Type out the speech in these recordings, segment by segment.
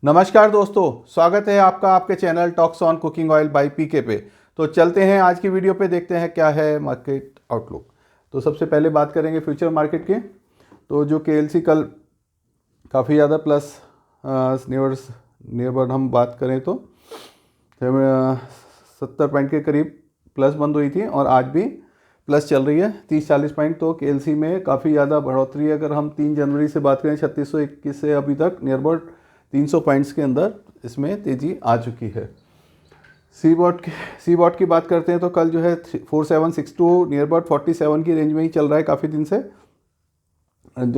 नमस्कार दोस्तों, स्वागत है आपका आपके channel talks on cooking oil by PK पे। तो चलते हैं आज की वीडियो पे, देखते हैं क्या है मार्केट आउटलुक। तो सबसे पहले बात करेंगे फ्यूचर मार्केट के। तो जो केएलसी कल काफ़ी ज़्यादा प्लस नियरबड हम बात करें तो 70 पॉइंट के करीब प्लस बंद हुई थी और आज भी प्लस चल रही है 30-40 पॉइंट। तो केएलसी में काफ़ी ज़्यादा बढ़ोतरी है। अगर हम 3 जनवरी से बात करें 3621 से अभी तक नियरबड 300 पॉइंट्स के अंदर इसमें तेज़ी आ चुकी है। सी बॉट की बात करते हैं तो कल जो है 4762 नियरबड 47 की रेंज में ही चल रहा है काफ़ी दिन से।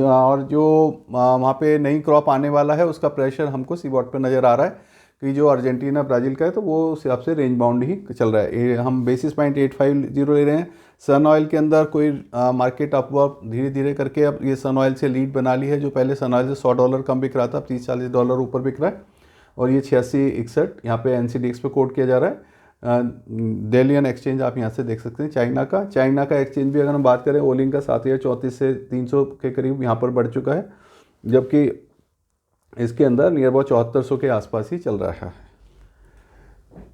और जो वहाँ पे नई क्रॉप आने वाला है उसका प्रेशर हमको सी बॉट पर नज़र आ रहा है कि जो अर्जेंटीना ब्राज़ील का है तो वो उस हिसाब से रेंज बाउंड ही चल रहा है। हम बेसिस पॉइंट 850 ले रहे हैं। सन ऑयल के अंदर कोई मार्केट अपवर्ड धीरे धीरे करके अब ये सन ऑयल से लीड बना ली है। जो पहले सन ऑयल से $100 कम बिक रहा था, अब $30-40 ऊपर बिक रहा है। और ये 8661 यहाँ पे NCDX पे कोट किया जा रहा है। डेलियन एक्सचेंज आप यहाँ से देख सकते हैं। चाइना का एक्सचेंज भी अगर हम बात करें, ओलिंग का 7034 से 300 के करीब यहाँ पर बढ़ चुका है, जबकि इसके अंदर नियर अबाउट 7400 के आसपास ही चल रहा है।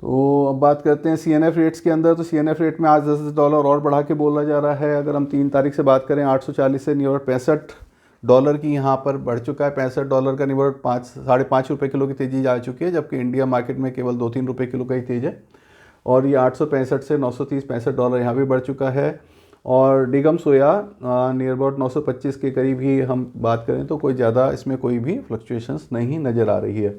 तो अब बात करते हैं CNF रेट्स के अंदर। तो CNF रेट में आज $10 और बढ़ा के बोला जा रहा है। अगर हम 3 तारीख से बात करें 840 से नियर $65 की यहाँ पर बढ़ चुका है। $65 का नियर 5.5 किलो की तेज़ी जा चुकी है, जबकि इंडिया मार्केट में केवल 2-3 रुपये किलो का ही तेज़ है। और ये 865 से $930-65 यहाँ भी बढ़ चुका है। और डिगम सोया नियर अबाउट 925 के करीब ही हम बात करें तो कोई ज़्यादा इसमें कोई भी फ्लक्चुएशंस नहीं नज़र आ रही है।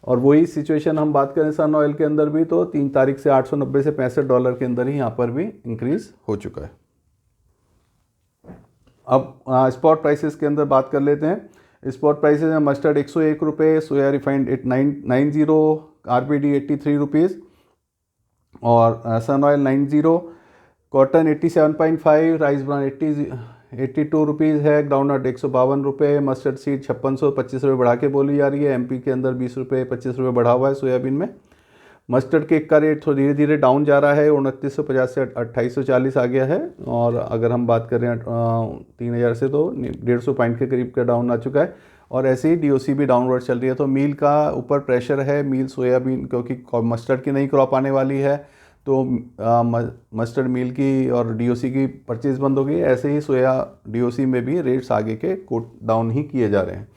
और वही सिचुएशन हम बात करें सन ऑयल के अंदर भी, तो 3 तारीख से 890 से $65 के अंदर ही यहाँ पर भी इंक्रीज़ हो चुका है। अब स्पॉट प्राइसेस के अंदर बात कर लेते हैं। स्पॉट प्राइसेस हैं mustard $101, soya refined 890, RBD 83 rupees और sun oil 90, cotton 87.5, rice brown 82 rupees है, ग्राउंडनट 152 रुपये, मस्टर्ड सीड 5600 25 रुपये बढ़ा के बोली जा रही है। MP के अंदर 20 रुपये 25 रुपये बढ़ा हुआ है सोयाबीन में। मस्टर्ड केक का रेट थोड़ा धीरे धीरे डाउन जा रहा है, 2950 से 2840 आ गया है। और अगर हम बात करें 3000 से तो 150 पॉइंट के करीब का डाउन आ चुका है। और ऐसे ही DOC भी डाउनवर्ड चल रही है। तो मील का ऊपर प्रेशर है, मील सोयाबीन, क्योंकि मस्टर्ड की नई क्रॉप आने वाली है तो मस्टर्ड मील की और DOC की परचेज बंद हो गई। ऐसे ही सोया DOC में भी रेट्स आगे के कोट डाउन ही किए जा रहे हैं।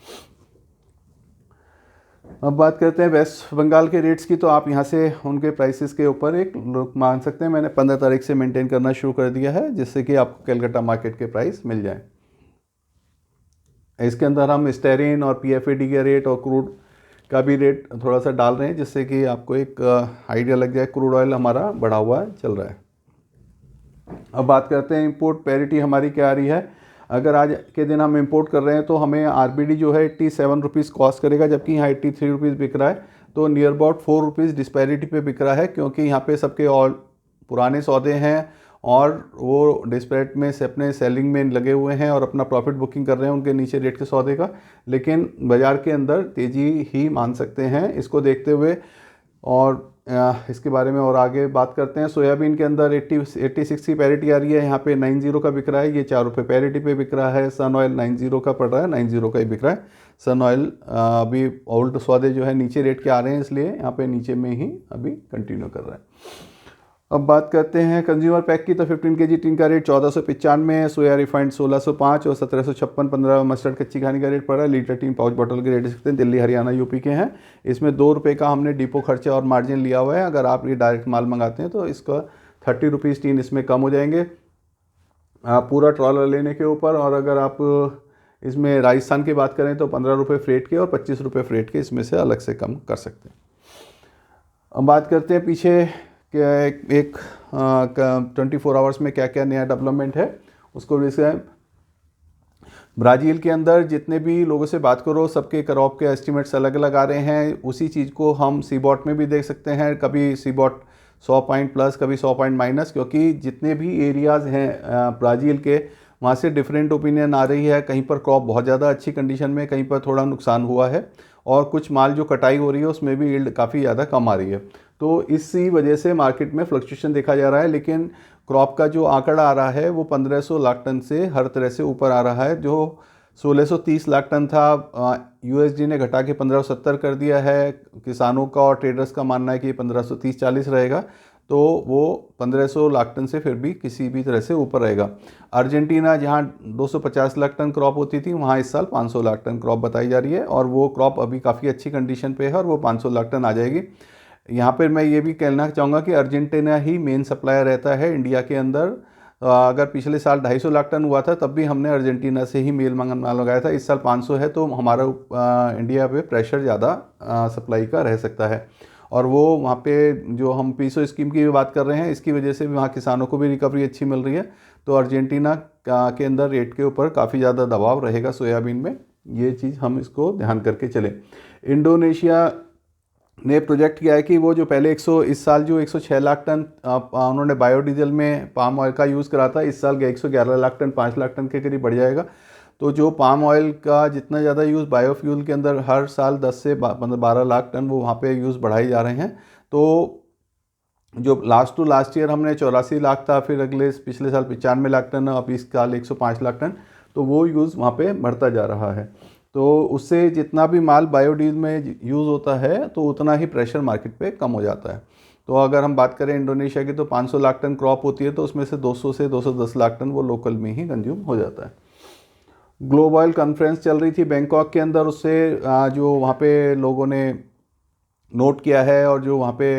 अब बात करते हैं वेस्ट बंगाल के रेट्स की। तो आप यहाँ से उनके प्राइसेस के ऊपर एक लुक मान सकते हैं। मैंने 15 तारीख से मेंटेन करना शुरू कर दिया है, जिससे कि आपको कलकत्ता मार्केट के प्राइस मिल जाए। इसके अंदर हम स्टेरिन और PFAD का रेट और क्रूड का भी रेट थोड़ा सा डाल रहे हैं, जिससे कि आपको एक आइडिया लग जाए। क्रूड ऑयल हमारा बढ़ा हुआ चल रहा है। अब बात करते हैं इंपोर्ट पैरिटी हमारी क्या आ रही है। अगर आज के दिन हम इंपोर्ट कर रहे हैं तो हमें RBD जो है 87 रुपीज़ कॉस्ट करेगा, जबकि यहाँ 83 रुपीज़ बिक रहा है। तो नियर अबाउट 4 रुपीज़ डिस्पैरिटी पे बिक रहा है, क्योंकि यहाँ पे सबके और पुराने सौदे हैं और वो डिस्पैरिट में से अपने सेलिंग में लगे हुए हैं और अपना प्रॉफिट बुकिंग कर रहे हैं उनके नीचे रेट के सौदे का। लेकिन बाज़ार के अंदर तेज़ी ही मान सकते हैं इसको देखते हुए। और इसके बारे में और आगे बात करते हैं। सोयाबीन के अंदर 86 की पैरिटी आ रही है, यहाँ पे 90 का बिक रहा है, ये 4 रुपये पैरिटी पे बिक रहा है। सन ऑयल 90 का पड़ रहा है, 90 का ही बिक रहा है। सन ऑयल अभी ओल्ड सौदे जो है नीचे रेट के आ रहे हैं, इसलिए यहाँ पे नीचे में ही अभी कंटिन्यू कर रहा है। अब बात करते हैं कंज्यूमर पैक की। तो 15 kg टीन का रेट 1495 है, सोया रिफाइंड 1605 और 1756 15 मस्टर्ड कच्ची खानी का रेट पड़ा है। लीटर टीन पाउच बॉटल के रेट सकते हैं, दिल्ली हरियाणा यूपी के हैं। इसमें 2 रुपये का हमने डिपो खर्चा और मार्जिन लिया हुआ है। अगर आप ये डायरेक्ट माल मंगाते हैं तो इसका 30 रुपीज़ टीन इसमें कम हो जाएंगे पूरा ट्रॉलर लेने के ऊपर। और अगर आप इसमें राजस्थान की बात करें तो 15 रुपये फ्रेट के और 25 रुपये फ्रेट के इसमें से अलग से कम कर सकते हैं। अब बात करते हैं पीछे क्या एक 24 आवर्स में क्या क्या नया डेवलपमेंट है उसको। जैसे ब्राज़ील के अंदर जितने भी लोगों से बात करो सबके क्रॉप के एस्टिमेट्स अलग अलग आ रहे हैं। उसी चीज़ को हम सीबॉट में भी देख सकते हैं। कभी सीबॉट 100 पॉइंट प्लस, कभी 100 पॉइंट माइनस, क्योंकि जितने भी एरियाज़ हैं ब्राज़ील के वहाँ से डिफरेंट ओपिनियन आ रही है। कहीं पर क्रॉप बहुत ज़्यादा अच्छी कंडीशन में, कहीं पर थोड़ा नुकसान हुआ है और कुछ माल जो कटाई हो रही है उसमें भी यील्ड काफ़ी ज़्यादा कम आ रही है। तो इसी वजह से मार्केट में फ्लक्चुएशन देखा जा रहा है। लेकिन क्रॉप का जो आंकड़ा आ रहा है वो 1500 लाख टन से हर तरह से ऊपर आ रहा है, जो 1630 लाख टन था, यूएसडी ने घटा के 1570 कर दिया है। किसानों का और ट्रेडर्स का मानना है कि 1530-40 रहेगा, तो वो 1500 लाख टन से फिर भी किसी भी तरह से ऊपर रहेगा। अर्जेंटीना जहाँ 250 लाख टन क्रॉप होती थी, वहाँ इस साल 500 लाख टन क्रॉप बताई जा रही है, और वो क्रॉप अभी काफ़ी अच्छी कंडीशन पे है और वो 500 लाख टन आ जाएगी। यहाँ पर मैं ये भी कहना चाहूँगा कि अर्जेंटीना ही मेन सप्लायर रहता है इंडिया के अंदर। अगर पिछले साल 250 लाख टन हुआ था तब भी हमने अर्जेंटीना से ही माल मंगाया था। इस साल 500 है, तो हमारा इंडिया पे प्रेशर ज़्यादा सप्लाई का रह सकता है। और वो वहाँ पे जो हम पीसो स्कीम की भी बात कर रहे हैं, इसकी वजह से भी वहाँ किसानों को भी रिकवरी अच्छी मिल रही है। तो अर्जेंटीना के अंदर रेट के ऊपर काफ़ी ज़्यादा दबाव रहेगा सोयाबीन में, ये चीज़ हम इसको ध्यान करके चलें। इंडोनेशिया ने प्रोजेक्ट किया है कि वो जो पहले इस साल जो 106 लाख टन उन्होंने बायोडीजल में पाम ऑयल का यूज़ करा था, इस साल 111 लाख टन 5 लाख टन के करीब बढ़ जाएगा। तो जो पाम ऑयल का जितना ज़्यादा यूज़ बायोफ्यूल के अंदर हर साल 10 से 12 लाख टन वो वहाँ पे यूज़ बढ़ाई जा रहे हैं। तो जो लास्ट ईयर हमने 84 लाख था, फिर पिछले साल 95 लाख टन, अब इस साल 105 लाख टन, तो वो यूज़ वहाँ पे बढ़ता जा रहा है। तो उससे जितना भी माल बायोडीजल में यूज़ होता है तो उतना ही प्रेशर मार्केट पे कम हो जाता है। तो अगर हम बात करें इंडोनेशिया की, तो 500 लाख टन क्रॉप होती है, तो उसमें से 200 से 210 लाख टन वो लोकल में ही कंज्यूम हो जाता है। ग्लोब ऑयल कॉन्फ्रेंस चल रही थी बैंकॉक के अंदर, उससे जो वहाँ पे लोगों ने नोट किया है और जो वहाँ पे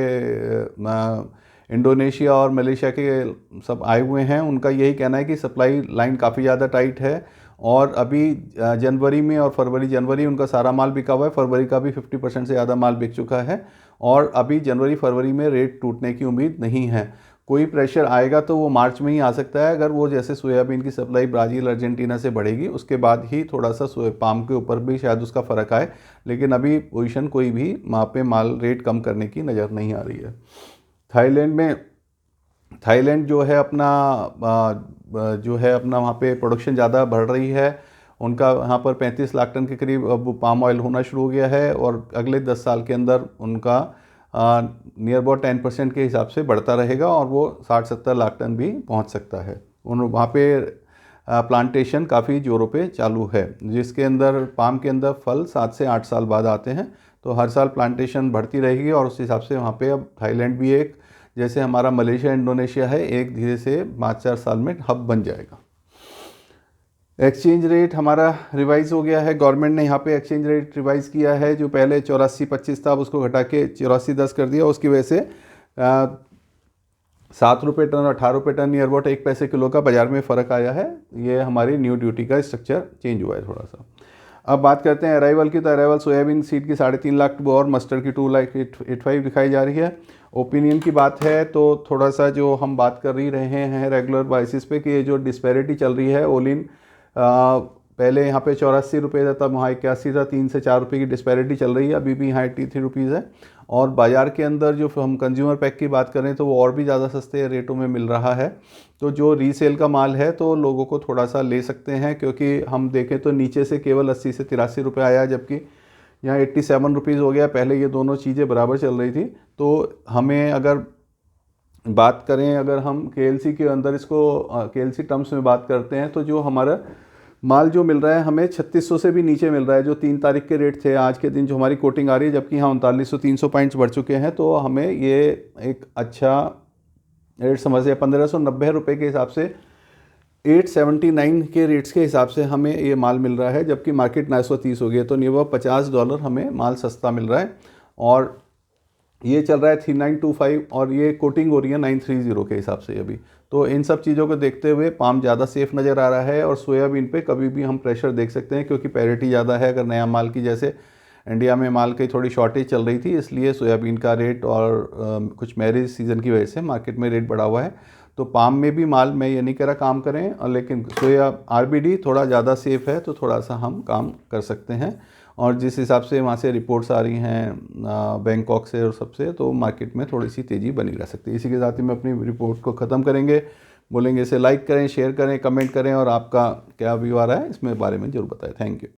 इंडोनेशिया और मलेशिया के सब आए हुए हैं, उनका यही कहना है कि सप्लाई लाइन काफ़ी ज़्यादा टाइट है। और अभी जनवरी में और जनवरी उनका सारा माल बिका हुआ है, फरवरी का भी 50% से ज़्यादा माल बिक चुका है, और अभी फरवरी में रेट टूटने की उम्मीद नहीं है। कोई प्रेशर आएगा तो वो मार्च में ही आ सकता है, अगर वो जैसे सोयाबीन की सप्लाई ब्राज़ील अर्जेंटीना से बढ़ेगी, उसके बाद ही थोड़ा सा पाम के ऊपर भी शायद उसका फ़र्क आए। लेकिन अभी पोजीशन कोई भी वहाँ पे माल रेट कम करने की नज़र नहीं आ रही है। थाईलैंड जो है अपना वहाँ पे प्रोडक्शन ज़्यादा बढ़ रही है। उनका वहाँ पर 35 लाख टन के करीब अब पाम ऑयल होना शुरू हो गया है, और अगले 10 साल के अंदर उनका नियर अबाउट 10% के हिसाब से बढ़ता रहेगा, और वो 60-70 लाख टन भी पहुँच सकता है। वहाँ पे प्लांटेशन काफ़ी जोरों पे चालू है, जिसके अंदर पाम के अंदर फल 7 से 8 साल बाद आते हैं। तो हर साल प्लांटेशन बढ़ती रहेगी, और उस हिसाब से वहाँ पे अब थाईलैंड भी एक, जैसे हमारा मलेशिया इंडोनेशिया है, एक धीरे से 5-4 साल में हब बन जाएगा। एक्सचेंज रेट हमारा रिवाइज़ हो गया है, गवर्नमेंट ने यहाँ पे एक्सचेंज रेट रिवाइज़ किया है। जो पहले 84.25 था, अब उसको घटा के 84.10 कर दिया। उसकी वजह से 7 रुपये टन और 18 रुपये टन, नियर अबाउट 1 पैसे किलो का बाज़ार में फ़र्क आया है। ये हमारी न्यू ड्यूटी का स्ट्रक्चर चेंज हुआ है थोड़ा सा। अब बात करते हैं अराइवल की, तो अराइवल सोयाबीन सीड की 3.5 लाख और मस्टर्ड की 2,85,000 दिखाई जा रही है। ओपिनियन की बात है तो थोड़ा सा जो हम बात कर ही रहे हैं रेगुलर बेसिस पे कि ये जो डिस्पैरिटी चल रही है ओलिन, पहले यहाँ पे 84 रुपये था, तब वहाँ 81 था, 3 से 4 रुपये की डिस्पैरिटी चल रही है, अभी भी यहाँ 83 रुपीज़ है। और बाज़ार के अंदर जो हम कंज्यूमर पैक की बात करें तो वो और भी ज़्यादा सस्ते रेटों में मिल रहा है। तो जो रीसेल का माल है तो लोगों को थोड़ा सा ले सकते हैं, क्योंकि हम देखें तो नीचे से केवल 80 से 83 रुपये आया, जबकि यहाँ 87 रुपीज़ हो गया। पहले ये दोनों चीज़ें बराबर चल रही थी। तो हमें अगर बात करें, अगर हम KLC के अंदर इसको KLC टर्म्स में बात करते हैं, तो जो हमारा माल जो मिल रहा है हमें 3600 से भी नीचे मिल रहा है, जो 3 तारीख के रेट थे आज के दिन जो हमारी कोटिंग आ रही है, जबकि यहाँ 3900-300 पॉइंट्स बढ़ चुके हैं। तो हमें ये एक अच्छा रेट समझ 1590 रुपये के हिसाब से 879 के रेट्स के हिसाब से हमें ये माल मिल रहा है, जबकि मार्केट 930 हो गया। तो नियर $50 हमें माल सस्ता मिल रहा है, और ये चल रहा है 3925, और ये कोटिंग हो रही है 930 के हिसाब से अभी। तो इन सब चीज़ों को देखते हुए पाम ज़्यादा सेफ नज़र आ रहा है, और सोयाबीन पे कभी भी हम प्रेशर देख सकते हैं, क्योंकि पैरिटी ज़्यादा है। अगर नया माल की, जैसे इंडिया में माल की थोड़ी शॉर्टेज चल रही थी, इसलिए सोयाबीन का रेट और कुछ मैरिज सीज़न की वजह से मार्केट में रेट बढ़ा हुआ है। तो पाम में भी माल, मैं ये नहीं कह रहा काम करें, लेकिन सोया RBD थोड़ा ज़्यादा सेफ़ है, तो थोड़ा सा हम काम कर सकते हैं। और जिस हिसाब से वहाँ से रिपोर्ट्स आ रही हैं बैंकॉक से और सबसे, तो मार्केट में थोड़ी सी तेज़ी बनी रह सकती है। इसी के साथ ही मैं अपनी रिपोर्ट को ख़त्म करेंगे, बोलेंगे इसे लाइक करें, शेयर करें, कमेंट करें, और आपका क्या व्यू आ रहा है इसमें बारे में ज़रूर बताएं। Thank you.